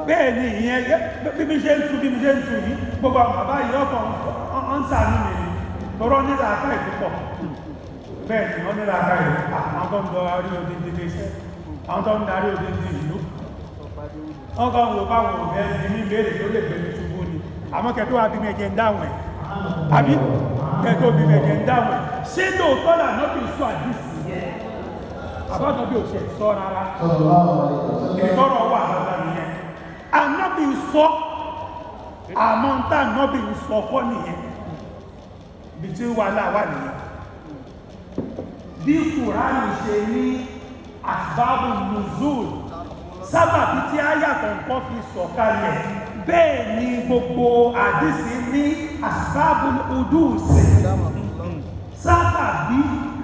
bẹ́ẹ̀ ni ìyẹn bí mi ṣe ń tu yìí gbogbo àwọn bàbá yìí ọkọ̀ ń sàánú mi lọ́rọ́ nílà aká ìpúpọ̀ bẹ́ẹ̀ ni wọ́n nílà aká ìlú àwọn tó ń darí odindi iléeṣẹ́ àwọn tó ń darí odindi ìlú wọ́n kọ́ ń wo báwọn òfẹ́ ní ìbéèrè tó lè gbẹ̀mí ṣubú ni àmọ́ kẹtọ́ wa bí mẹ́jẹ ń dáhùn ẹ̀ àbí kẹtọ́ bí mẹ́jẹ ń dáhùn ẹ̀ ṣé lóòótọ́ là náà bí sọ àdìsí yẹn àbájọ bí òṣè sọ rárá ìtọ́rọ̀ wà lọ́dọ̀ nìyẹn ànábì sọ àmọ́ ń tà ànábì sọ kọ́ nìyẹn bí tí wà láwà nìyẹn bí Kùránì ṣe ní asbabun nuzul sábàbí tí áyàtọ̀ nǹkan fi sọ̀kalẹ̀ bẹ́ẹ̀ ni gbogbo àdìsí ní asbabul udus sábàbí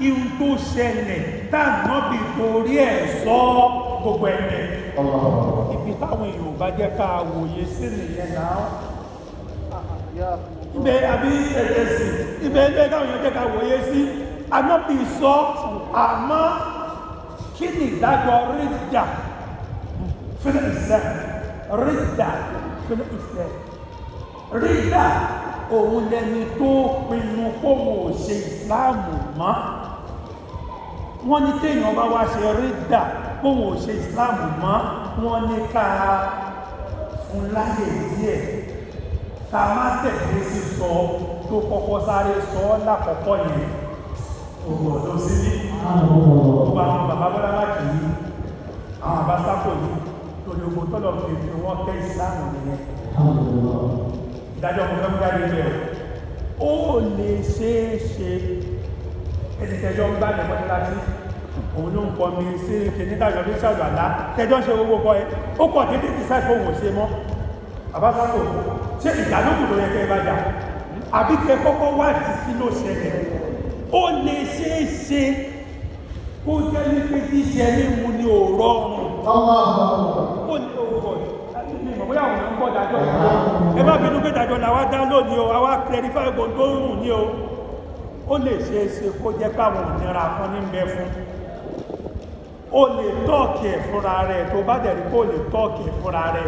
ihun tó ṣẹlẹ̀ tànàbí torí ẹ̀ sọ gbogbo ẹ̀mẹ̀ ibi táwọn èèyàn bá jẹ́ ká wòye sí nìyẹn náà ibẹ̀ àbí ẹ̀ẹ̀sì ibẹ̀ ẹgbẹ́ káwọn èèyàn jẹ́ ká wòye sí ànábì sọ àmọ́ kí ni ìdájọ́ rídà fil Islam rídà fil Islam rídà òun lẹni tó pinnu kóhun ò ṣe ìsìláàmù mọ́ wọ́n ní téèyàn bá wá ṣe rídà kóhun ò ṣe ìsìláàmù mọ́ wọ́n ní ká fún láyè díẹ̀ ká má tẹ̀lé sí sọ tó kọ́kọ́ sáré sọ lákọ̀ọ́kọ́ yẹn ogun ọ̀dọ́ sí ní gbogbo àwọn bàbá bọ́lá láti yìí àwọn àbásápò yìí torí ogun tọ́lọ̀ fi wọ́n kẹ́ ìsìláàmù nìyẹn ìdájọ́ ọmọ fẹ́ mú jáde bẹ̀rẹ̀ ó lè ṣeéṣe ẹni tẹjọ́ ń bá lẹ̀mọ́ ní láti òun ló ń kọ́ mi sí kìnnìtàjọ́ ní ṣàjọ àlá tẹjọ́ ṣe owó kọ́ ẹ ó kọ̀ dédé ìsáì fún òun ṣe mọ́ àbásápò ṣe ìdálókù tó yẹ kẹ́ bá jà àbí kẹ́ kọ́kọ́ wá ti sí ló ṣẹlẹ̀ ó lè ṣeéṣe kó jẹ́ wípé jíjẹ mímu ni ò rọrùn ó ní owó bóyá àwọn ọmọ ń bọ́ dájọ́ ẹ má bínú pé dájọ́ làwá dá lónìí o àwa clarify gbogbo tó rùn ní o ó lè ṣe é ṣe kó jẹ́ káwọn òmìnira kan ní bẹ fún ó lè tọ́ọ̀kì ẹ̀ fúnra rẹ̀ tó bá dẹ̀ rí kó lè tọ́ọ̀kì ẹ̀ fúnra rẹ̀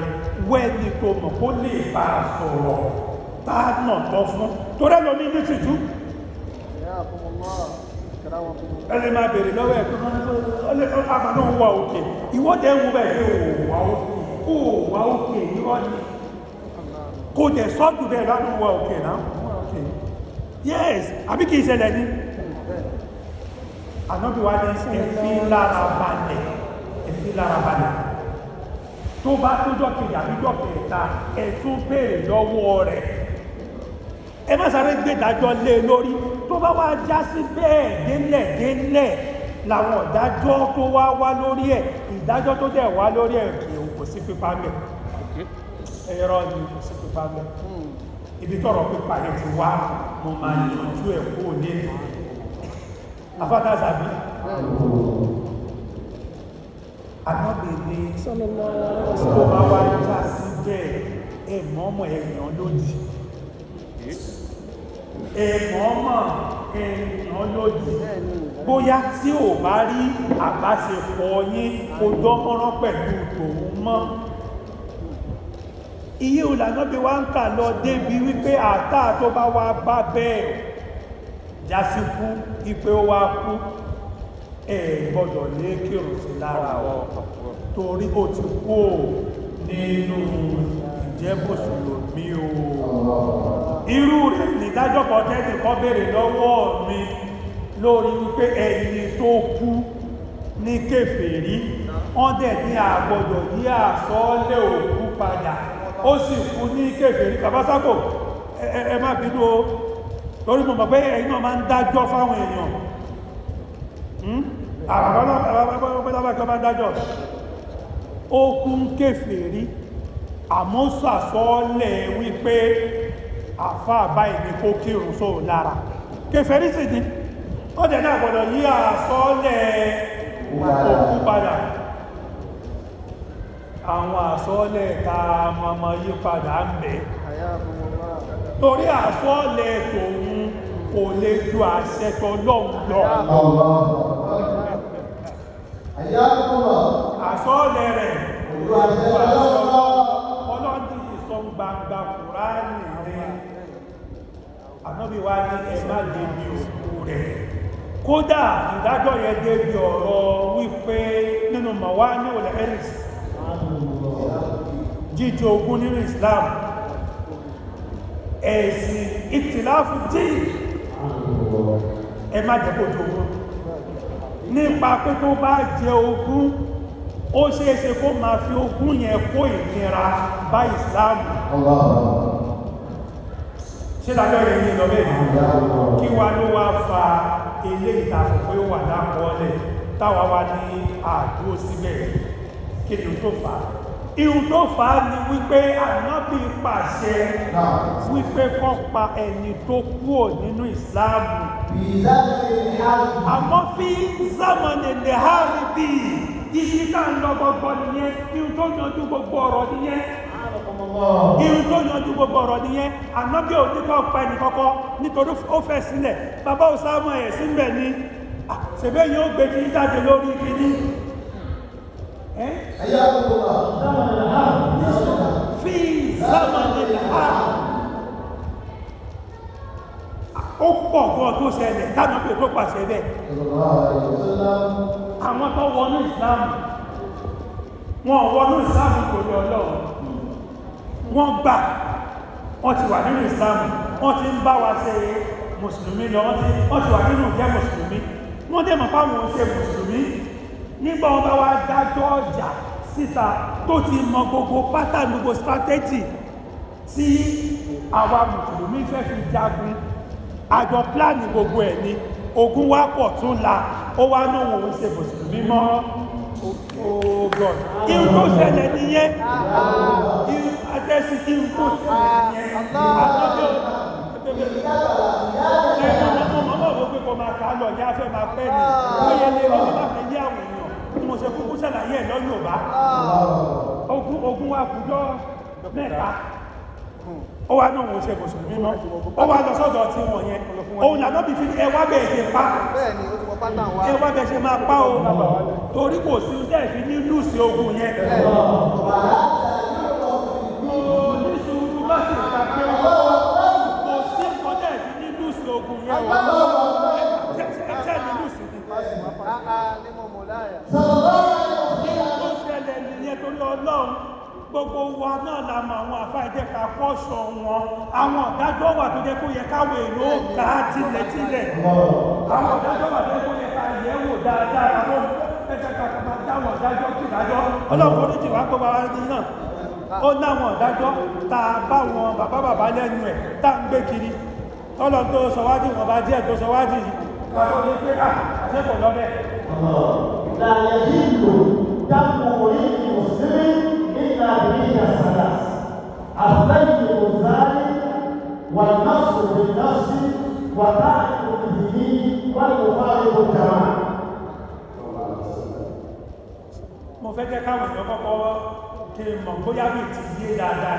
wẹ́ni tó mọ̀ kó lè bá a sọ̀rọ̀ tá a nà tọ́ fún torí ẹlòmí ní tìjú ẹni máa bèèrè lọ́wọ́ ẹ̀ tó máa ń wà òkè ìwọ́dẹ̀ ń wú bẹ́ẹ̀ ó wà òkè irọ́ ni kò dẹ̀ sọ́dù bẹ́ẹ̀ lánú wà òkè náà yes àbí kìí ṣẹlẹ̀ ní ànábì wá ní ẹ̀fí lára balẹ̀ tó bá tó jọ́kejì àbí jọ́kẹta ẹ̀tún béèrè lọ́wọ́ rẹ̀ ẹ má sáré gbé ìdájọ́ lé lórí tó bá wá já sí bẹ́ẹ̀ délẹ̀ làwọn ìdájọ́ tó wá lórí ẹ̀ ìdájọ́ tó dẹ̀ wá lórí ẹ̀ kò sí pípa mẹ́ ẹ̀rọ ni kò sí pípa mẹ́ ibi tọ́rọ pípa yẹ ti wá mo máa yànjú ẹ̀ kó ní afátázàbí anábìnrin tó bá wá já sí bẹ́ẹ̀ ẹ̀mọ́mọ̀ èèyàn lódì bóyá tí ò bá rí àbáṣepọ̀ yín kò dánmọ́rán pẹ̀lú tòun mọ́ iye ìlànà bí wá ń kà lọ débi wípé àtà tó bá wá bá bẹ́ẹ̀ jásí kú ipé ó wá kú gbọ́dọ̀ lé kírùn sí lára ọ torí ó ti kú nínú ìjẹ́ mùsùlùmí o irú rẹ̀ nìdájọ́ kan tẹ́tì kan béèrè lọ́wọ́ mi lórí wípé ẹni tó kú ní kèfèrí wọ́n dẹ̀ ní àgbọ̀dọ̀ yí àsọ́ọ́lẹ̀ òkú padà ó sì kú ní kèfèrí kàbásákò ẹ má bínú o torí mo mọ̀ pé ẹ̀yin náà máa ń dájọ́ fáwọn èèyàn ó kú ń kèfèrí àmọ́ sàsọ́ọ́lẹ̀ wípé àfáà báyìí ní kó kírun sóò lára kèfèrí sì ní ó dẹ̀ náà gbọ́dọ̀ yí àsọ́ọ́lẹ̀ òkú padà àwọn àsọ́ọ́lẹ̀ ta mọ́mọ́ yí padà ń bẹ torí àsọ́ọ́lẹ̀ tòun kò lè ju àṣẹ tọ́lọ́hun lọ àsọ́ọ́lẹ̀ rẹ̀ ọlọ́run ti sọ gbangba Kùránì rẹ̀ ànábì wá ní ẹ má débi òkú rẹ̀ kódà ìdájọ́ yẹn débi ọ̀rọ̀ wípé nínú mọ̀wá ní olè eris jíjẹ ogún nínú Islam ẹ̀sìn ìtìláfù tí ẹ má jẹ́ kó jẹ ogún nípa pé tó bá jẹ ogún ó ṣeéṣe kó máa fi ogún yẹn kó ìnira bá Islam ṣe dájọ́ yẹn ní lọ́bẹ̀ kí wá ló wá fa ilé ìtàkùn pé ó wà lápọ̀ọ́lẹ̀ táwa wá ní àdúró síbẹ̀ kí ni tó fà á ihun tó fà á ni wípé ànábì pàṣẹ wípé kó pa ẹni tó kúrò nínú ìsìláàmù àmọ́ fi zámanì lè hárí bí ibi ká ń lọ gbogbo nìyẹn ihun tó yanjú gbogbo ọ̀rọ̀ nìyẹn ihun tó yanjú gbogbo ọ̀rọ̀ nìyẹn ànábì ò ní kọ́ pa ẹni kọ́kọ́ nítorí ó fẹ́ sílẹ̀ bàbá Usama ẹ̀ síbẹ̀ ni ṣèbẹ́ yóò gbé kí jáde lórí kìíní fi zámanì lè hárí ó pọ̀ gan tó ṣẹlẹ̀ tánàbí tó pàṣẹ bẹ́ẹ̀ àwọn tó wọnú ìsìláàmù wọn wọnú ìsìláàmù torí Ọlọ́run wọ́n gbà wọ́n ti wà nínú ìsìláàmù wọ́n ti ń bá wa ṣe mùsùlùmí lọ wọ́n ti wà nínú ìjẹ́ mùsùlùmí wọ́n dẹ̀ mọ̀ fáwọn ṣe mùsùlùmí nígbà wọn bá wá dájọ́ ọjà síta tó ti mọ gbogbo pátánù gbogbo strategy tí àwa mùsùlùmí fẹ́ fi jagun àjọ pláàni gbogbo ẹ̀ ni ogun wá pọ̀ tún la ó wá lóhun òun ṣe mùsùlùmí mọ́ ọgbọ̀n irun tó ṣẹlẹ̀ nìyẹn àtẹ́sí irun tó ṣẹlẹ̀ nìyẹn àtọ́jọ́ ọmọ ògbé kọ máa kà lọ ní afẹ́ máa pẹ́ ní ó yẹ lé ọmọ bá fẹ́ yí àwọn èèyàn tí mo ṣe kúkú ṣàlàyé ẹ̀ lọ́nà òbá ogun wá kùjọ mẹ́ta ó wá náà wọ́n ṣe mùsùlùmí mọ́ ó wá lọ sọ́dọ̀ tí wọ́n yẹn òun lànà bí fi ẹwà bẹ̀ẹ̀ ṣe pa ẹwà bẹ̀ẹ̀ ṣe máa pa o torí kò sí jẹ́ ìfi ní lùsì ogun yẹn ní sùúrù bá sì kàkẹ́ kò sí kọjá ìfi ní lùsì ogun yẹn ẹ̀ṣẹ́ ní lùsì ó ṣẹlẹ̀ nìyẹn torí Ọlọ́run gbogbo wa náà la mọ àwọn àfá ìjẹ́ka pọ́ṣọ wọn àwọn ọ̀dájọ́ wà tó jẹ́ kó yẹ káwọ èrò ká tilẹ̀tilẹ̀ àwọn ọ̀dájọ́ wà tó jẹ́ kó yẹ ká yẹ̀wò dáadáa àwọn ẹgbẹ́ka tó máa dáwọn ọ̀dájọ́ kì dájọ́ Ọlọ́run oríjì wá gbogbo ara ní náà ó náwọn ọ̀dájọ́ ta bá wọn bàbá lẹ́nu ẹ̀ tá ń gbé kiri tọ́lọ tó sọwádìí wọn bá díẹ̀ tó sọwádìí yìí kàtó ní pé àṣẹ́kọ̀ lọ́bẹ̀ إلا بنية الثلاث الثيب الزاني والنص بالنص وتارك الدين والمفارق الجماعة. mo fẹ́ jẹ́ káwọn èèyàn kọ́kọ́ kí n mọ̀ bóyá bí ti yé dáadáa